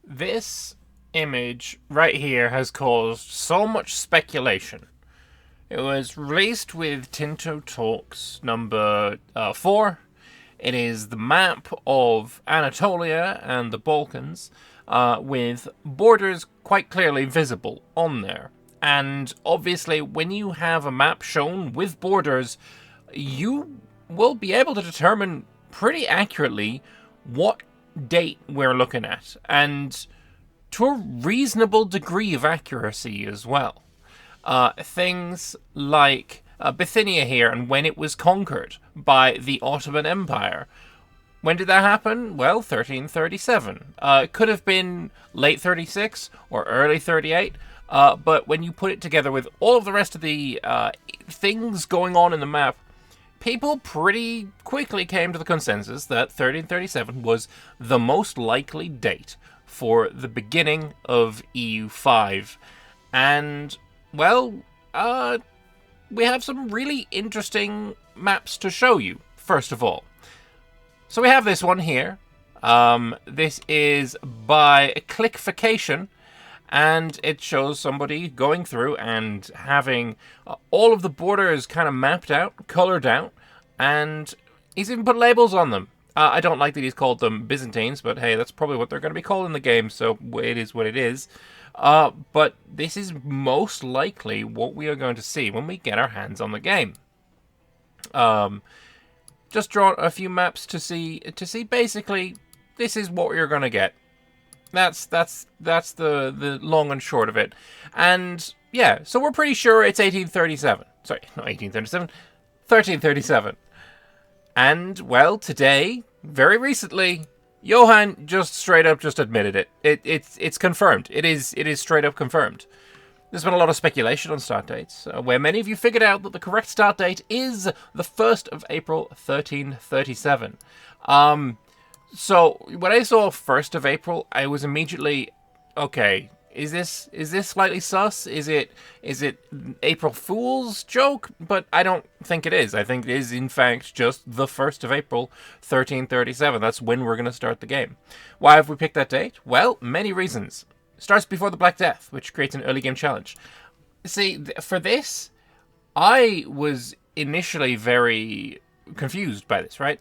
This image right here has caused so much speculation. It was released with Tinto Talks number 4. It is the map of Anatolia and the Balkans, with borders quite clearly visible on there. And obviously, when you have a map shown with borders, you will be able to determine pretty accurately what date we're looking at, and to a reasonable degree of accuracy as well. Things like Bithynia here and when it was conquered by the Ottoman Empire. When did that happen? Well, 1337. It could have been late 36 or early 38, but when you put it together with all of the rest of the things going on in the map, people pretty quickly came to the consensus that 1337 was the most likely date for the beginning of EU5. And, well, we have some really interesting maps to show you, first of all. So we have this one here. This is by Clickfication, and it shows somebody going through and having all of the borders kind of mapped out, colored out, and he's even put labels on them. I don't like that he's called them Byzantines, but hey, that's probably what they're going to be called in the game, so it is what it is. But this is most likely what we are going to see when we get our hands on the game. Just draw a few maps to see basically this is what you're going to get. That's the long and short of it. And yeah, so we're pretty sure it's 1837. Sorry, not 1837, 1337. And, well, today, very recently, Johan just straight up just admitted it. It's confirmed. It is straight up confirmed. There's been a lot of speculation on start dates, where many of you figured out that the correct start date is the 1st of April, 1337. So, when I saw 1st of April, I was immediately, okay, is this slightly sus? Is it April Fool's joke? But I don't think it is. I think it is, in fact, just the 1st of April, 1337. That's when we're going to start the game. Why have we picked that date? Well, many reasons. It starts before the Black Death, which creates an early game challenge. See, for this, I was initially very confused by this, right?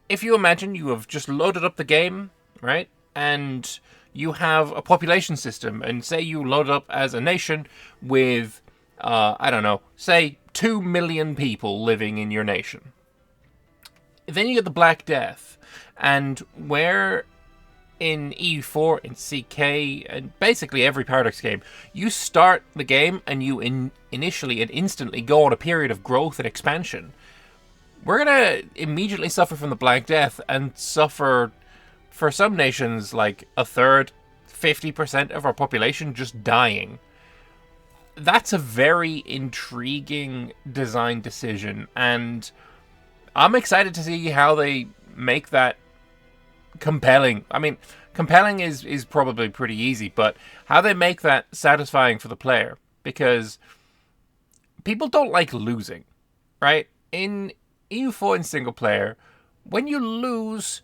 If you imagine you have just loaded up the game, right, and you have a population system, and say you load up as a nation with, I don't know, say 2 million people living in your nation. Then you get the Black Death, and where in EU4, in CK, and basically every Paradox game, you start the game and you initially and instantly go on a period of growth and expansion. We're going to immediately suffer from the Black Death and suffer, for some nations, like a third, 50% of our population just dying. That's a very intriguing design decision, and I'm excited to see how they make that compelling. I mean, compelling is probably pretty easy, but how they make that satisfying for the player, because people don't like losing, right? In EU4 in single player, when you lose,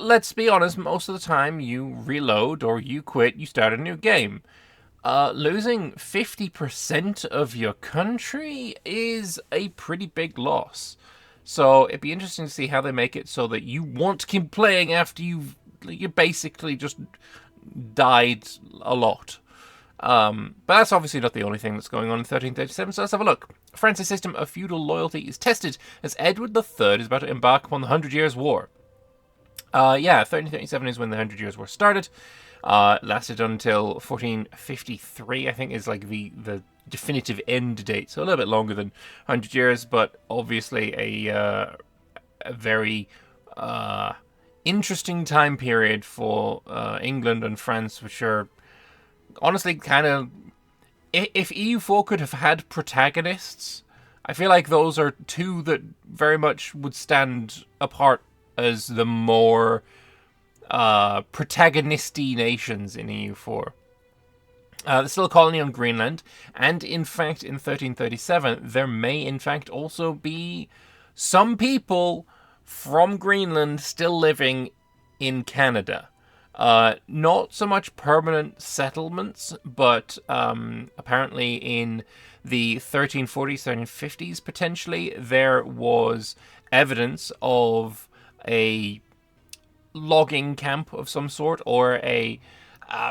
let's be honest, most of the time you reload or you quit, you start a new game. Losing 50% of your country is a pretty big loss. So it'd be interesting to see how they make it so that you want to keep playing after you basically just died a lot. But that's obviously not the only thing that's going on in 1337, so let's have a look. France's system of feudal loyalty is tested as Edward III is about to embark upon the 100 Years' War. 1337 is when the 100 Years' War started. Lasted until 1453, I think, is like the definitive end date. So a little bit longer than 100 years, but obviously a very interesting time period for England and France, which are honestly kind of... If EU4 could have had protagonists, I feel like those are two that very much would stand apart as the more protagonisty nations in EU4. There's still a colony on Greenland, and in fact, in 1337, there may in fact also be some people from Greenland still living in Canada. Not so much permanent settlements, but apparently in the 1340s, 1350s, potentially, there was evidence of a logging camp of some sort, or a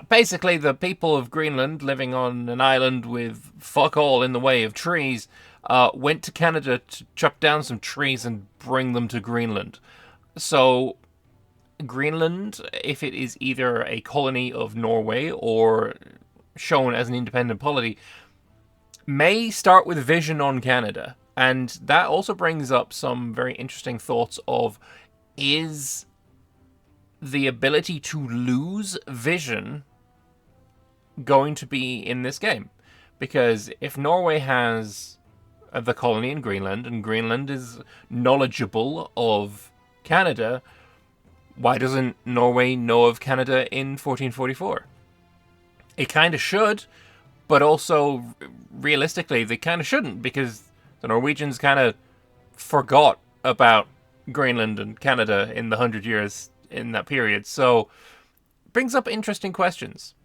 basically the people of Greenland living on an island with fuck all in the way of trees went to Canada to chop down some trees and bring them to Greenland. So Greenland, if it is either a colony of Norway or shown as an independent polity, may start with vision on Canada. And that also brings up some very interesting thoughts of, is the ability to lose vision going to be in this game? Because if Norway has the colony in Greenland, and Greenland is knowledgeable of Canada, why doesn't Norway know of Canada in 1444? It kind of should, but also, realistically, they kind of shouldn't, because the Norwegians kind of forgot about Greenland and Canada in the 100 years in that period. So, brings up interesting questions.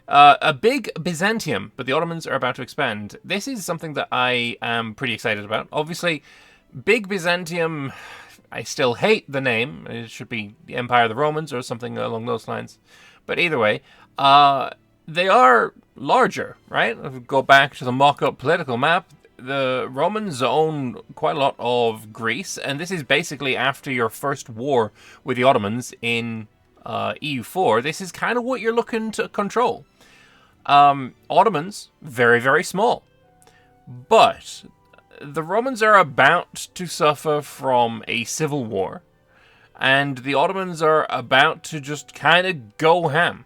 A big Byzantium, but the Ottomans are about to expand. This is something that I am pretty excited about. Obviously, Big Byzantium, I still hate the name. It should be the Empire of the Romans or something along those lines. But either way, they are larger, right? If we go back to the mock-up political map, the Romans own quite a lot of Greece, and this is basically after your first war with the Ottomans in EU4. This is kind of what you're looking to control. Ottomans, very, very small. But the Romans are about to suffer from a civil war, and the Ottomans are about to just kind of go ham.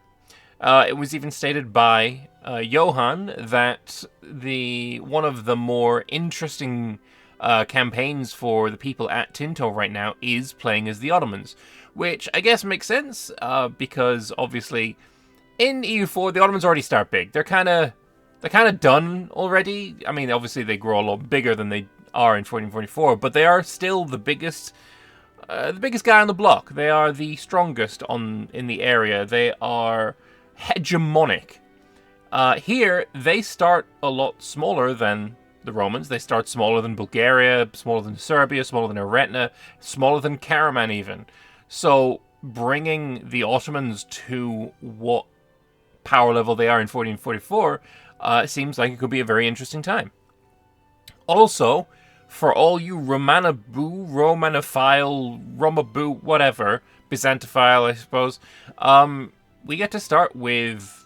It was even stated by Johan that one of the more interesting campaigns for the people at Tinto right now is playing as the Ottomans, which I guess makes sense because obviously in EU4 the Ottomans already start big. They're kind of done already. I mean, obviously they grow a lot bigger than they are in 1444, but they are still the biggest guy on the block. They are the strongest in the area. They are hegemonic. Here, they start a lot smaller than the Romans. They start smaller than Bulgaria, smaller than Serbia, smaller than Eretna, smaller than Karaman even. So, bringing the Ottomans to what power level they are in 1444 seems like it could be a very interesting time. Also, for all you Romanophile, Romaboo, whatever, Byzantophile, I suppose, we get to start with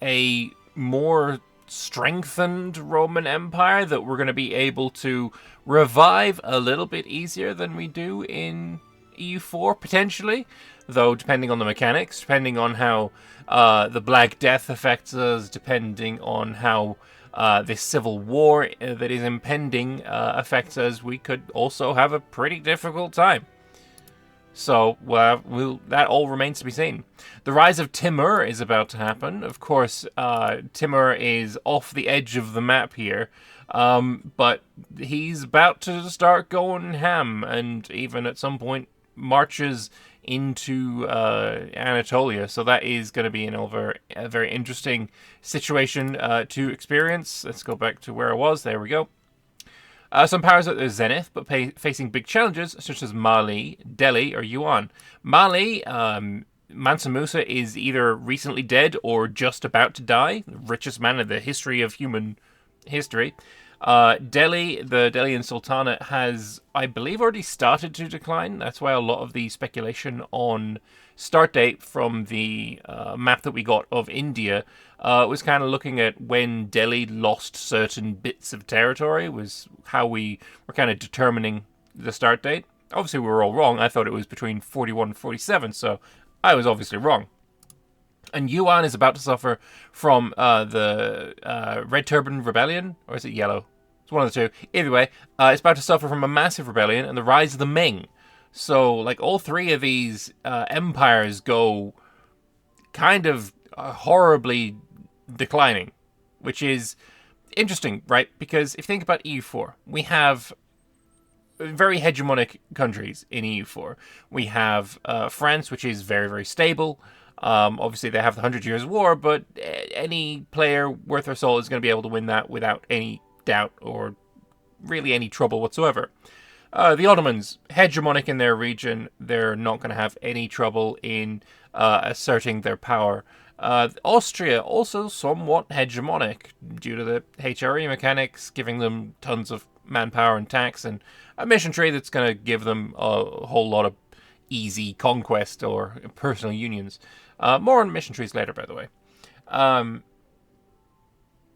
a more strengthened Roman Empire that we're going to be able to revive a little bit easier than we do in EU4, potentially. Though, depending on the mechanics, depending on how the Black Death affects us, depending on how this civil war that is impending affects us, we could also have a pretty difficult time. So, that all remains to be seen. The rise of Timur is about to happen. Of course, Timur is off the edge of the map here, but he's about to start going ham, and even at some point marches into Anatolia. So that is going to be a very interesting situation to experience. Let's go back to where I was. There we go. Some powers at their zenith, but facing big challenges such as Mali, Delhi, or Yuan. Mali, Mansa Musa is either recently dead or just about to die, the richest man in the history of human history. Delhi, the Delhian Sultanate, has, I believe, already started to decline. That's why a lot of the speculation on start date from the map that we got of India was kind of looking at when Delhi lost certain bits of territory, was how we were kind of determining the start date. Obviously, we were all wrong. I thought it was between 41 and 47, so I was obviously wrong. And Yuan is about to suffer from the Red Turban Rebellion, or is it yellow? It's one of the two. Either way, it's about to suffer from a massive rebellion and the rise of the Ming. So, like, all three of these empires go kind of horribly declining, which is interesting, right? Because if you think about EU4, we have very hegemonic countries in EU4. We have France, which is very, very stable. Obviously, they have the 100 Years' War, but any player worth their salt is going to be able to win that without any doubt or really any trouble whatsoever. The Ottomans, hegemonic in their region, they're not going to have any trouble in asserting their power. Austria, also somewhat hegemonic due to the HRE mechanics, giving them tons of manpower and tax, and a mission tree that's going to give them a whole lot of easy conquest or personal unions. More on mission trees later, by the way.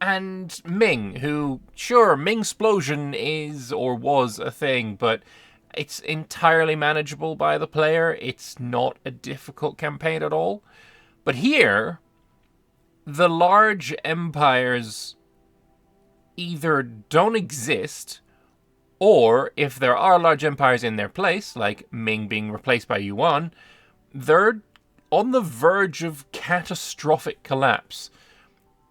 And Ming, who, sure, Ming-splosion is or was a thing, but it's entirely manageable by the player. It's not a difficult campaign at all. But here, the large empires either don't exist, or if there are large empires in their place, like Ming being replaced by Yuan, they're on the verge of catastrophic collapse,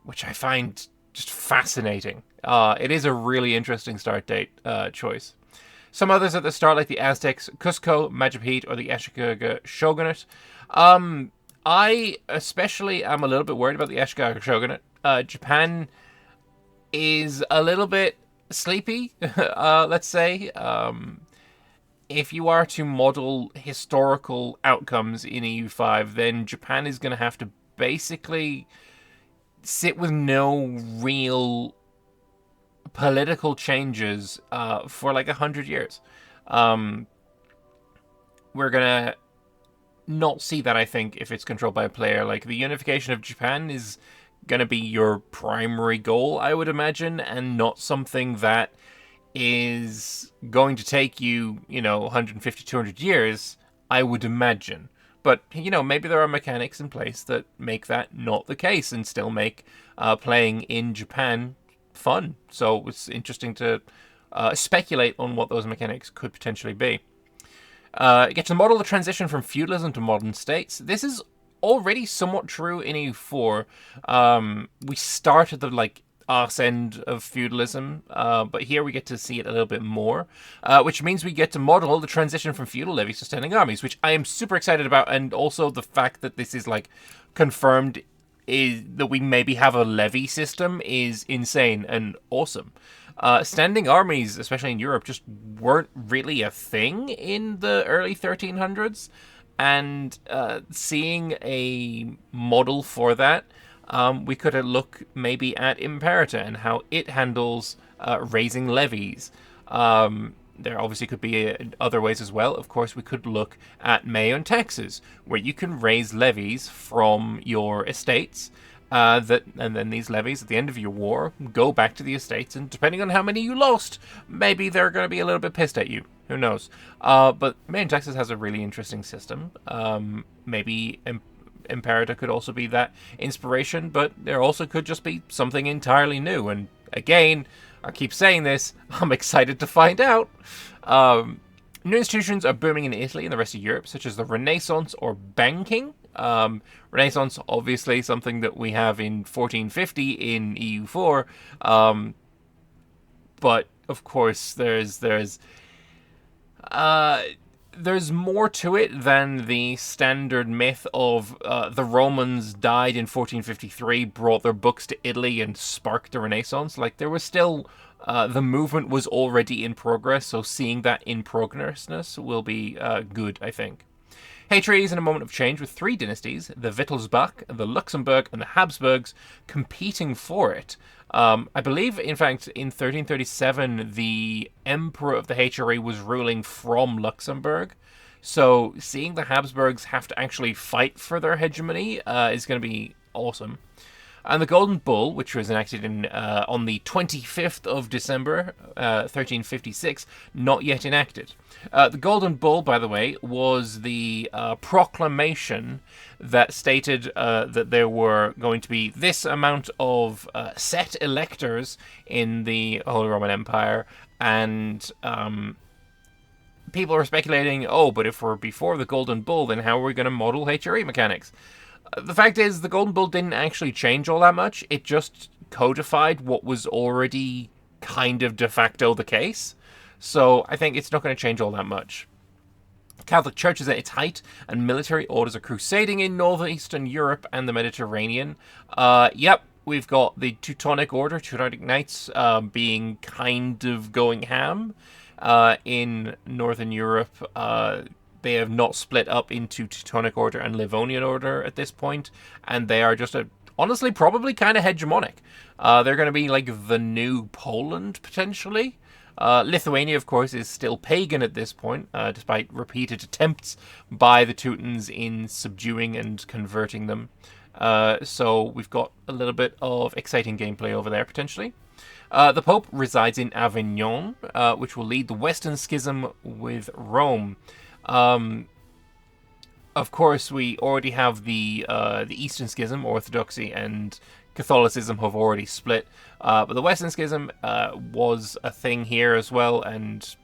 which I find just fascinating. It is a really interesting start date choice. Some others at the start, like the Aztecs, Cusco, Majapahit, or the Ashikaga Shogunate. I especially am a little bit worried about the Ashikaga Shogunate. Japan is a little bit sleepy, let's say. If you are to model historical outcomes in EU5, then Japan is going to have to basically sit with no real political changes for like 100 years. We're gonna not see that, I think, if it's controlled by a player. Like, the unification of Japan is gonna be your primary goal, I would imagine, and not something that is going to take you, 150, 200 years, I would imagine. But, maybe there are mechanics in place that make that not the case and still make playing in Japan fun. So it's interesting to speculate on what those mechanics could potentially be. Get to model the transition from feudalism to modern states. This is already somewhat true in EU4. We started the, arse end of feudalism, but here we get to see it a little bit more, which means we get to model the transition from feudal levies to standing armies, which I am super excited about, and also the fact that this is confirmed is that we maybe have a levy system is insane and awesome. Standing armies, especially in Europe, just weren't really a thing in the early 1300s, and seeing a model for that, we could look maybe at Imperator and how it handles raising levies. There obviously could be other ways as well. Of course, we could look at Mayo and Texas, where you can raise levies from your estates, and then these levies at the end of your war go back to the estates, and depending on how many you lost, maybe they're going to be a little bit pissed at you. Who knows? But Mayo and Texas has a really interesting system. Maybe Imperator could also be that inspiration, but there also could just be something entirely new. And again, I keep saying this, I'm excited to find out. New institutions are booming in Italy and the rest of Europe, such as the Renaissance or banking. Renaissance, obviously, something that we have in 1450 in EU4. But of course, there's more to it than the standard myth of the Romans died in 1453, brought their books to Italy, and sparked the Renaissance. There was still the movement was already in progress, so seeing that in progressness will be good, I think. Hatry is in a moment of change with three dynasties, the Wittelsbach, the Luxembourg, and the Habsburgs, competing for it. I believe, in fact, in 1337, the Emperor of the HRE was ruling from Luxembourg. So seeing the Habsburgs have to actually fight for their hegemony is going to be awesome. And the Golden Bull, which was enacted on the 25th of December, 1356, not yet enacted. The Golden Bull, by the way, was the proclamation that stated that there were going to be this amount of set electors in the Holy Roman Empire, and people are speculating, but if we're before the Golden Bull, then how are we going to model HRE mechanics? The fact is, the Golden Bull didn't actually change all that much. It just codified what was already kind of de facto the case. So I think it's not going to change all that much. Catholic Church is at its height, and military orders are crusading in northeastern Europe and the Mediterranean. Yep, we've got the Teutonic Order, Teutonic Knights, being kind of going ham in northern Europe. They have not split up into Teutonic Order and Livonian Order at this point, and they are just honestly probably kind of hegemonic. They're going to be like the new Poland, potentially. Lithuania, of course, is still pagan at this point, despite repeated attempts by the Teutons in subduing and converting them. So we've got a little bit of exciting gameplay over there, potentially. The Pope resides in Avignon, which will lead the Western Schism with Rome. Of course, we already have the Eastern Schism. Orthodoxy and Catholicism have already split, but the Western Schism was a thing here as well, and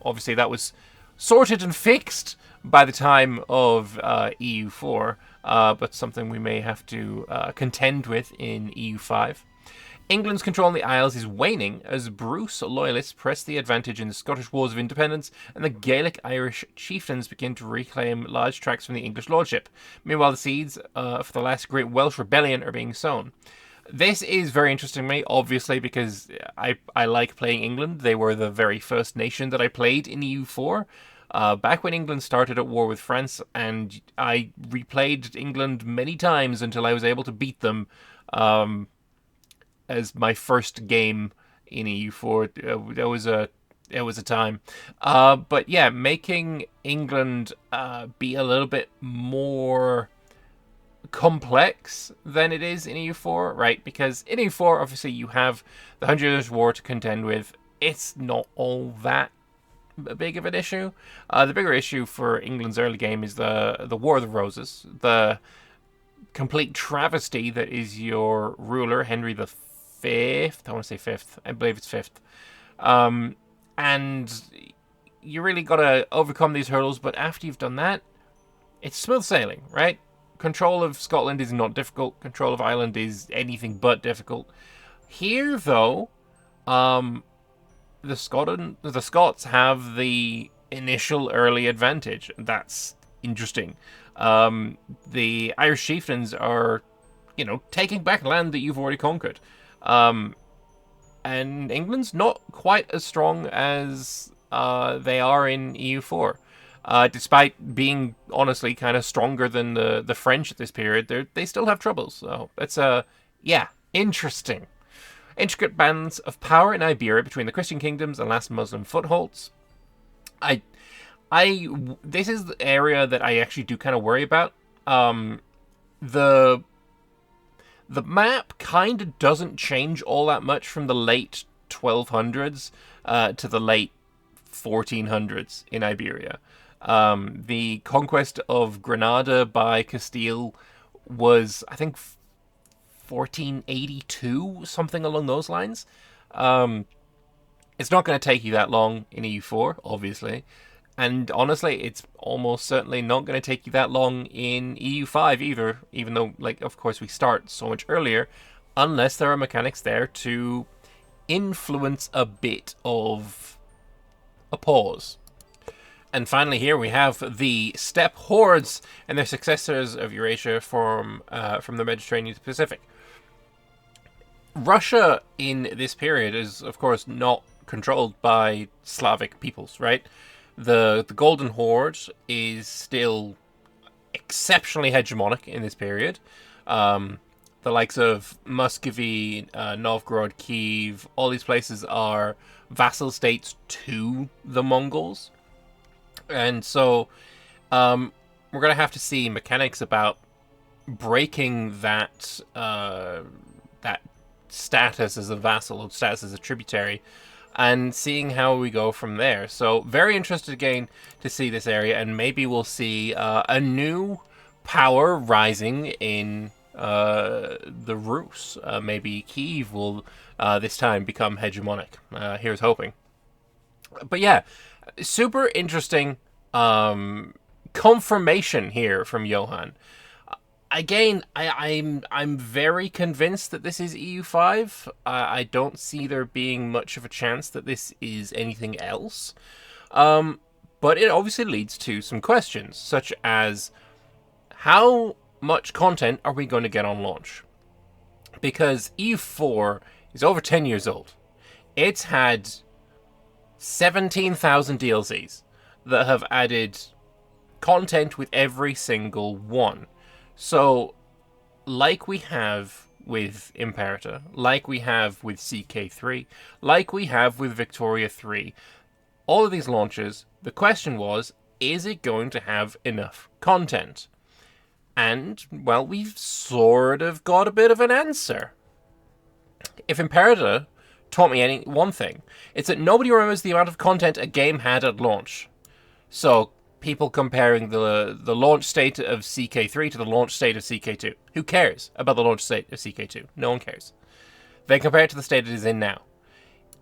obviously that was sorted and fixed by the time of EU4, but something we may have to contend with in EU5. England's control in the Isles is waning as Bruce loyalists press the advantage in the Scottish Wars of Independence, and the Gaelic Irish chieftains begin to reclaim large tracts from the English lordship. Meanwhile, the seeds for the last great Welsh rebellion are being sown. This is very interesting to me, obviously, because I like playing England. They were the very first nation that I played in EU4. Back when England started at war with France, and I replayed England many times until I was able to beat them as my first game in EU4. It was a time. But yeah, making England be a little bit more complex than it is in EU4, right? Because in EU4, obviously, you have the 100 Years' War to contend with. It's not all that big of an issue. The bigger issue for England's early game is the War of the Roses, the complete travesty that is your ruler, Henry V. I want to say fifth. I believe it's fifth. And you really got to overcome these hurdles, but after you've done that, it's smooth sailing, right? Control of Scotland is not difficult. Control of Ireland is anything but difficult. Here, though, the Scots have the initial early advantage. That's interesting. The Irish chieftains are, taking back land that you've already conquered. And England's not quite as strong as they are in EU4. Despite being, honestly, kind of stronger than the French at this period, they still have troubles. So it's, interesting. Intricate bands of power in Iberia between the Christian kingdoms and last Muslim footholds. This is the area that I actually do kind of worry about. The map kind of doesn't change all that much from the late 1200s to the late 1400s in Iberia. The conquest of Granada by Castile was, I think, 1482, something along those lines. It's not going to take you that long in EU4, obviously. And honestly, it's almost certainly not going to take you that long in EU5 either, even though, of course, we start so much earlier, unless there are mechanics there to influence a bit of a pause. And finally here we have the steppe hordes and their successors of Eurasia from the Mediterranean to the Pacific. Russia in this period is, of course, not controlled by Slavic peoples, right? The Golden Horde is still exceptionally hegemonic in this period. The likes of Muscovy, Novgorod, Kiev, all these places are vassal states to the Mongols. And so we're going to have to see mechanics about breaking that that status as a vassal or status as a tributary and seeing how we go from there. So very interested again to see this area, and maybe we'll see a new power rising in the Rus. Maybe Kiev will this time become hegemonic. Here's hoping. But yeah, super interesting confirmation here from Johan. Again, I'm very convinced that this is EU5. I don't see there being much of a chance that this is anything else. But it obviously leads to some questions, such as how much content are we going to get on launch? Because EU4 is over 10 years old. It's had 17,000 DLCs that have added content with every single one. So, like we have with Imperator, like we have with CK3, like we have with Victoria 3, all of these launches, the question was, is it going to have enough content? And, well, we've sort of got a bit of an answer. If Imperator taught me one thing, it's that nobody remembers the amount of content a game had at launch. So, people comparing the launch state of CK3 to the launch state of CK2. Who cares about the launch state of CK2? No one cares. They compare it to the state it is in now.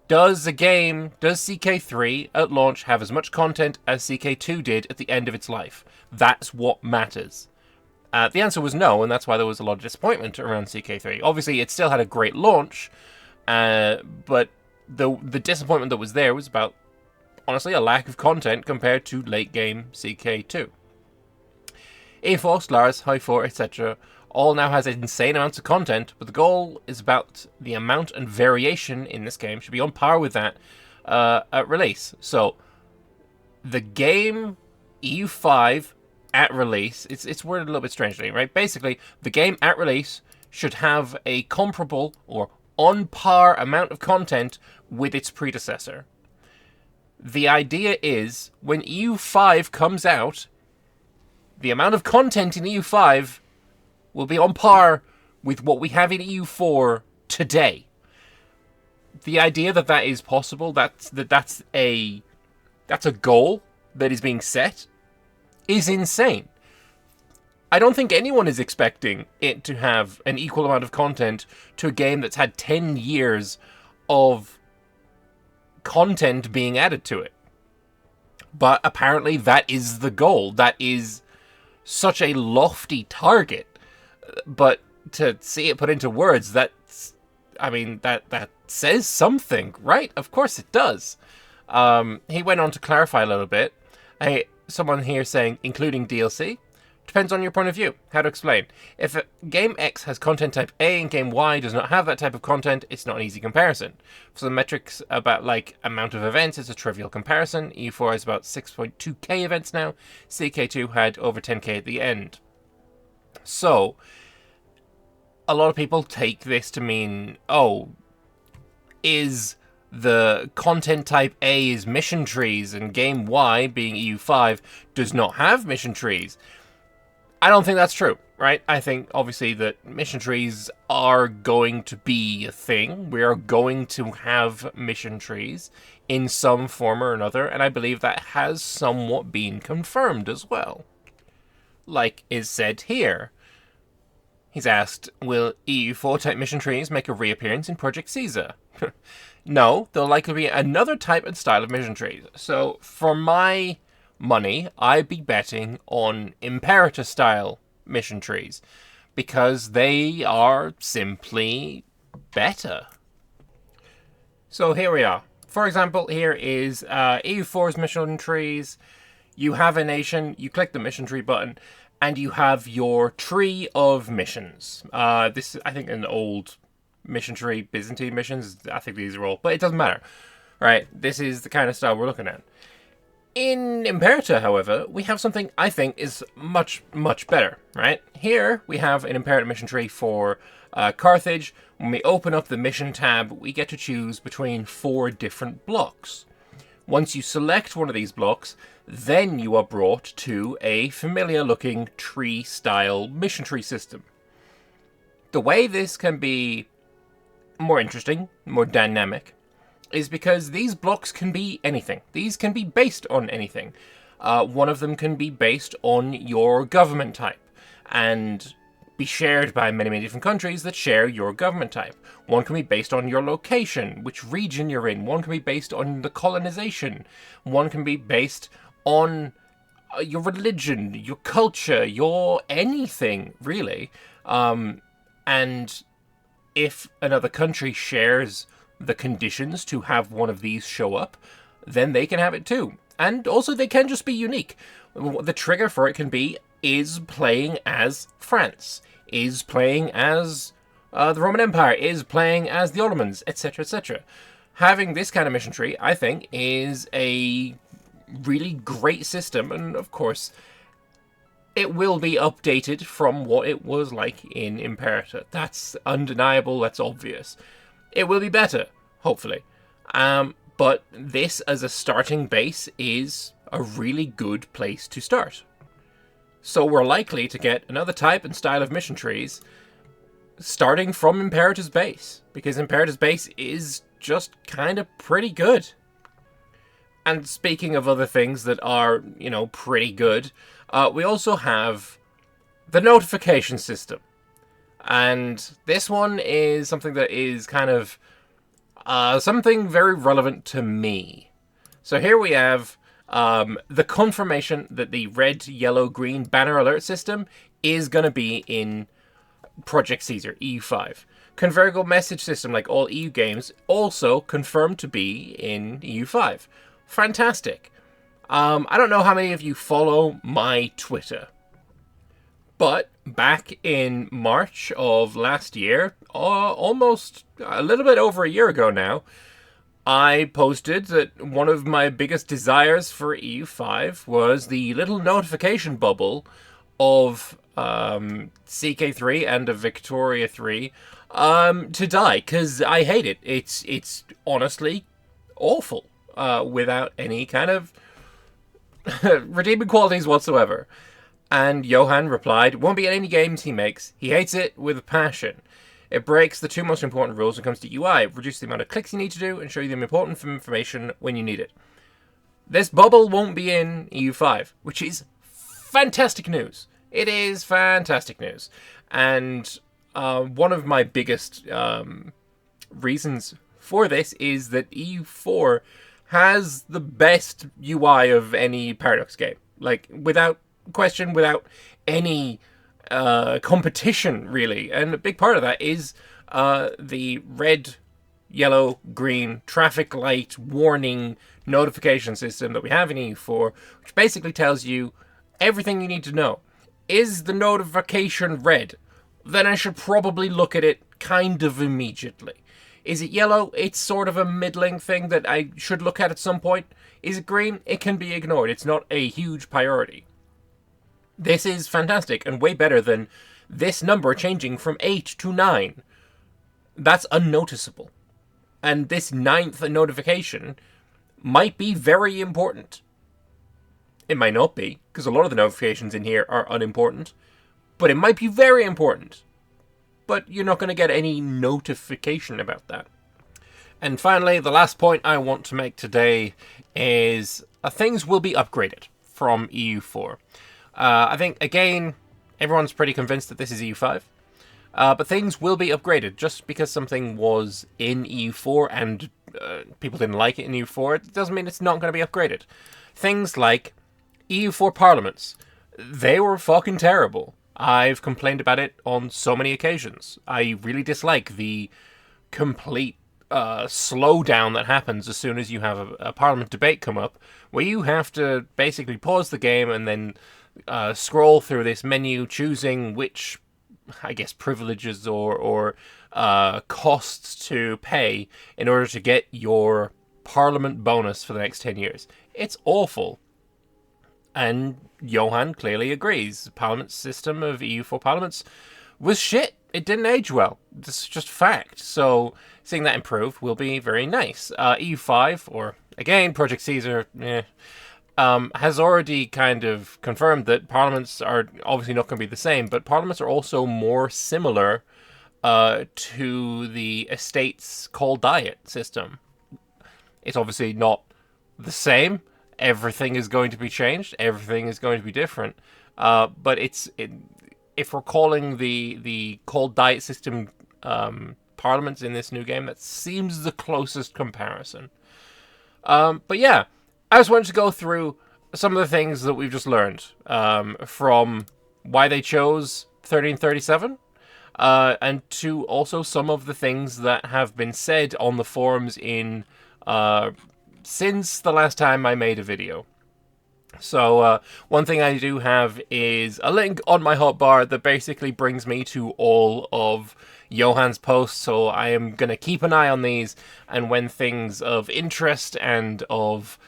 Does CK3 at launch have as much content as CK2 did at the end of its life? That's what matters. The answer was no, and that's why there was a lot of disappointment around CK3. Obviously, it still had a great launch, but the disappointment that was there was about, honestly, a lack of content compared to late-game CK2. EFOS, Lars, High4, etc. all now has insane amounts of content, but the goal is about the amount and variation in this game should be on par with that at release. So, the game EU5 at release, it's worded a little bit strangely, right? Basically, the game at release should have a comparable or on par amount of content with its predecessor. The idea is, when EU5 comes out, the amount of content in EU5 will be on par with what we have in EU4 today. The idea that that is possible, that's a goal that is being set, is insane. I don't think anyone is expecting it to have an equal amount of content to a game that's had 10 years of content being added to it. But apparently that is the goal. That is such a lofty target. But to see it put into words, that says something, right? Of course it does. He went on to clarify a little bit. Someone here saying, including DLC? Depends on your point of view. How to explain. If game X has content type A and game Y does not have that type of content, it's not an easy comparison. For some metrics about like amount of events, it's a trivial comparison. E4 has about 6.2k events now. CK2 had over 10k at the end. So, a lot of people take this to mean, is the content type A is mission trees and game Y, being EU5, does not have mission trees. I don't think that's true, right? I think, obviously, that mission trees are going to be a thing. We are going to have mission trees in some form or another, and I believe that has somewhat been confirmed as well. Like is said here. He's asked, will EU4 type mission trees make a reappearance in Project Caesar? No, there'll likely be another type and style of mission trees. So, for my money, I'd be betting on Imperator style mission trees, because they are simply better. So here we are. For example, here is EU4's mission trees. You have a nation, you click the mission tree button, and you have your tree of missions. This is, I think, an old mission tree, Byzantine missions. I think these are all, but it doesn't matter. Right, this is the kind of style we're looking at. In Imperator, however, we have something I think is much, much better, right? Here, we have an Imperator mission tree for Carthage. When we open up the mission tab, we get to choose between 4 different blocks. Once you select one of these blocks, then you are brought to a familiar-looking tree-style mission tree system. The way this can be more interesting, more dynamic, is because these blocks can be anything. These can be based on anything. One of them can be based on your government type and be shared by many, many different countries that share your government type. One can be based on your location, which region you're in. One can be based on the colonization. One can be based on your religion, your culture, your anything, really. And if another country shares the conditions to have one of these show up, then they can have it too. And also, they can just be unique. The trigger for it can be, is playing as France, is playing as the Roman Empire, is playing as the Ottomans, etc., etc. Having this kind of mission tree, I think, is a really great system, and of course, it will be updated from what it was like in Imperator. That's undeniable, that's obvious. It will be better, hopefully. But this, as a starting base, is a really good place to start. So we're likely to get another type and style of mission trees starting from Imperator's base, because Imperator's base is just kind of pretty good. And speaking of other things that are, pretty good, we also have the notification system. And this one is something that is kind of something very relevant to me. So here we have the confirmation that the red, yellow, green banner alert system is going to be in Project Caesar, EU5. Convertible message system, like all EU games, also confirmed to be in EU5. Fantastic. I don't know how many of you follow my Twitter, but back in March of last year, almost a little bit over a year ago now, I posted that one of my biggest desires for EU5 was the little notification bubble of CK3 and of Victoria 3 to die, because I hate it. It's honestly awful without any kind of redeeming qualities whatsoever. And Johan replied, won't be in any games he makes. He hates it with a passion. It breaks the two most important rules when it comes to UI. Reduce the amount of clicks you need to do and show you the important information when you need it. This bubble won't be in EU5, which is fantastic news. It is fantastic news. And one of my biggest reasons for this is that EU4 has the best UI of any Paradox game. Like, without question, without any competition, really. And a big part of that is the red, yellow, green traffic light warning notification system that we have in EU4, which basically tells you everything you need to know. Is the notification red? Then I should probably look at it kind of immediately. Is it yellow? It's sort of a middling thing that I should look at some point. Is it green? It can be ignored. It's not a huge priority. This is fantastic and way better than this number changing from 8 to 9. That's unnoticeable. And this 9th notification might be very important. It might not be, because a lot of the notifications in here are unimportant. But it might be very important. But you're not going to get any notification about that. And finally, the last point I want to make today is things will be upgraded from EU4. I think, again, everyone's pretty convinced that this is EU5. But things will be upgraded. Just because something was in EU4 and people didn't like it in EU4, it doesn't mean it's not going to be upgraded. Things like EU4 parliaments. They were fucking terrible. I've complained about it on so many occasions. I really dislike the complete slowdown that happens as soon as you have a parliament debate come up, where you have to basically pause the game and then scroll through this menu, choosing which, I guess, privileges or costs to pay in order to get your parliament bonus for the next 10 years. It's awful. And Johan clearly agrees. The parliament system of EU4 parliaments was shit. It didn't age well. This is just fact. So seeing that improve will be very nice. EU5, or again, Project Caesar, has already kind of confirmed that parliaments are obviously not going to be the same, but parliaments are also more similar to the estates call diet system. It's obviously not the same. Everything is going to be changed. Everything is going to be different. But if we're calling the cold diet system parliaments in this new game, that seems the closest comparison. But yeah, I just wanted to go through some of the things that we've just learned from why they chose 1337, and to also some of the things that have been said on the forums in since the last time I made a video. So one thing I do have is a link on my hotbar that basically brings me to all of Johan's posts, so I am going to keep an eye on these, and when things of interest and of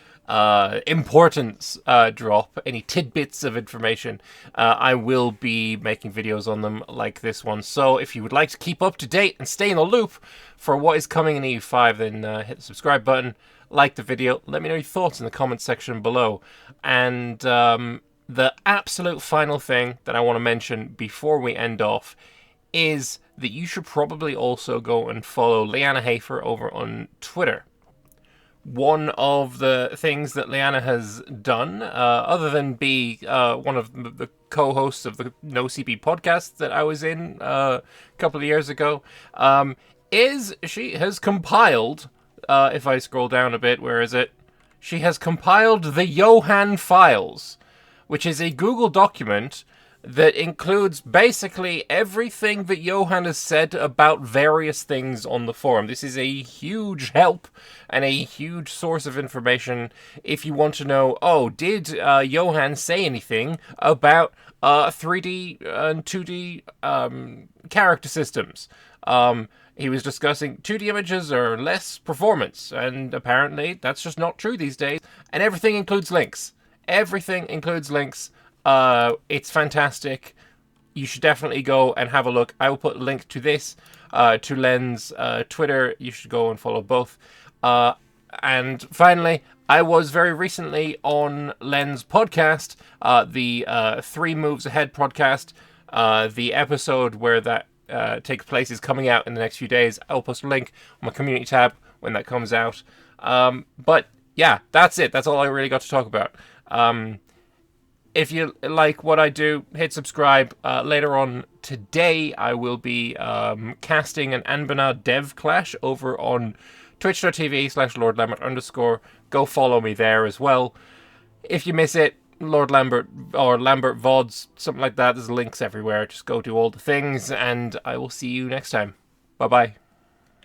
importance drop, any tidbits of information, I will be making videos on them like this one. So if you would like to keep up to date and stay in the loop for what is coming in EU5, then hit the subscribe button, like the video, let me know your thoughts in the comments section below. And the absolute final thing that I want to mention before we end off is that you should probably also go and follow Leanna Hafer over on Twitter. One of the things that Leanna has done, other than be one of the co-hosts of the No CP podcast that I was in a couple of years ago, is she has compiled, if I scroll down a bit, where is it? She has compiled the Johan files, which is a Google document that includes basically everything that Johan has said about various things on the forum. This is a huge help and a huge source of information if you want to know, oh, did Johan say anything about 3D and 2D character systems? He was discussing 2D images are less performance, and apparently that's just not true these days. And everything includes links. Everything includes links. It's fantastic. You should definitely go and have a look. I will put a link to this, to Len's Twitter. You should go and follow both. And finally, I was very recently on Len's podcast, the 3 Moves Ahead podcast. The episode where that takes place is coming out in the next few days. I'll post a link on my community tab when that comes out. But yeah, that's it. That's all I really got to talk about. If you like what I do, hit subscribe. Later on today, I will be casting an Anbana dev clash over on twitch.tv/LordLambert_. Go follow me there as well. If you miss it, Lord Lambert or Lambert VODs, something like that, there's links everywhere. Just go do all the things, and I will see you next time. Bye-bye.